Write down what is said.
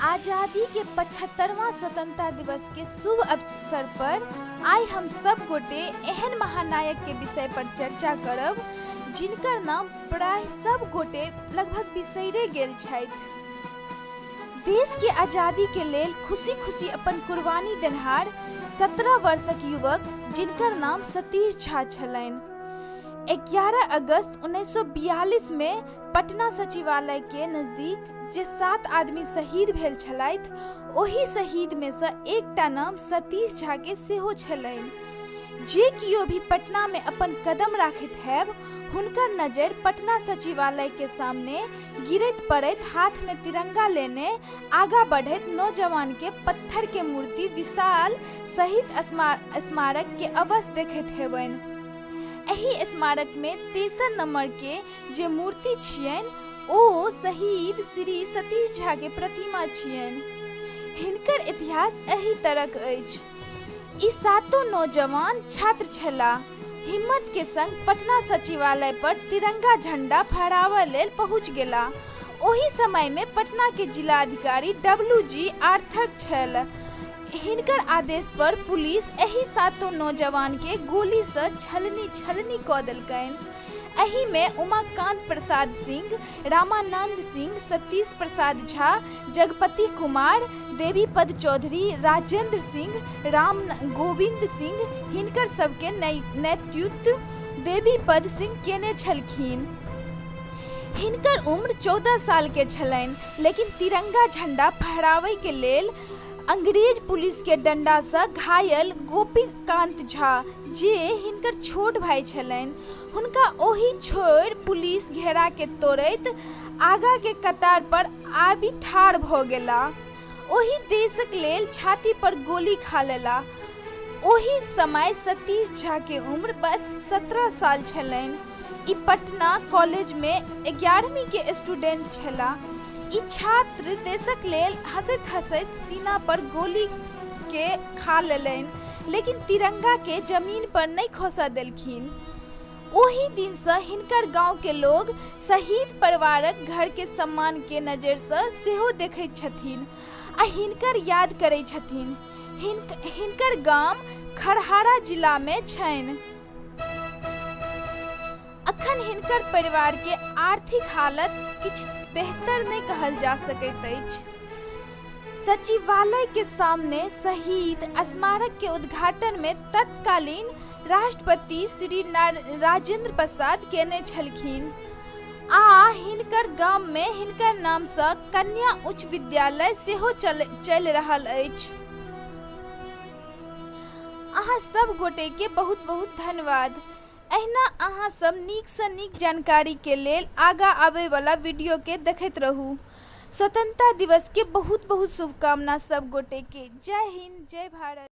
आजादी के 75वां स्वतंत्रता दिवस के शुभ अवसर पर आई हम सब गोटे एहन महानायक के विषय पर चर्चा करब जिनकर नाम प्राय सब गोटे लगभग बिसरे गेल छथि। देश के आजादी के लेल खुशी खुशी अपन कुर्बानी देनहार 17 वर्षक युवक जिनकर नाम सतीश झा छलनि। 11 अगस्त 1942 में पटना सचिवालय के नजदीक जे 7 आदमी शहीद भेल छलथि, ओही शहीद में से एकटा नाम सतीश झा के सेहो छलनि। जे कियो भी पटना में अपन कदम राखैत हैब, हुनकर नजर पटना सचिवालय के सामने गिरत पड़ैत हाथ में तिरंगा लेने आगा बढ़ैत नौजवान के पत्थर के मूर्ति विशाल शहीद स्मारक के अवश्य देखैत हेबनि। एही स्मारक में 63 नंबर के जे मूर्ति छियनि ओ शहीद श्री सतीश झा के प्रतिमा छियनि। हिनकर इतिहास एही तरह अछि। ई 7 नौजवान छात्र छला, हिम्मत के संग पटना सचिवालय पर तिरंगा झंडा फहरावै लेल पहुंच गेला। ओही समय में पटना के जिलाधिकारी WG आर्थर छल। हिनकर आदेश पर पुलिस एही 7 नौजवान के गोली से छलनी क देलकनि। एही में उमाकांत प्रसाद सिंह, रामानंद सिंह, सतीश प्रसाद झा, जगपति कुमार, देवीपद चौधरी, राजेंद्र सिंह, राम गोविंद सिंह हिनकर सबके नेतृत्व देवीपद सिंह केने छलखिन। हिनकर उम्र 14 साल के छलनि, लेकिन तिरंगा झंडा फहरावे के लेल अंग्रेज पुलिस के डंडा से घायल गोपीकांत झा जे हिनकर छोट भाई छलनि, हुनका ओही छोड़ पुलिस घेरा के तोड़ैत आगा के कतार पर आबि ठाढ़ भ गेला। ओही देशक लेल छाती पर गोली खा लेला। ओही समय सतीश झा के उम्र बस 17 साल छलनि। ई पटना कॉलेज में 11वीं के स्टूडेंट छला। ई छात्र देशक लेल हंसैत हंसैत सीना पर गोली के खा लेलनि, लेकिन तिरंगा के जमीन पर नहीं खसा देलखिन। ओही दिन से हिनकर गांव के लोग शहीद परिवारक घर के सम्मान के नजर से सेहो देखैत छथिन आ हिनकर याद करैत छथिन। हिनकर गाम खरहारा जिला में छनि। अखन हिनकर परिवार के आर्थिक हालत किछ बेहतर नहीं कहल जा सकैत अछि। सचिवालय के सामने शहीद स्मारक के उद्घाटन में तत्कालीन राष्ट्रपति श्री राजेंद्र प्रसाद केने छलखिन आ हिनकर गाम में हिनकर नाम से कन्या उच्च विद्यालय सेहो चल रहल अछि। अहाँ सब गोटे के बहुत बहुत धन्यवाद। एहना अहाँ सब नीक से नीक जानकारी के लेल आगा आवे वाला वीडियो के देखैत रहू। स्वतंत्रता दिवस के बहुत बहुत शुभकामना सब गोटे के। जय हिंद, जय भारत।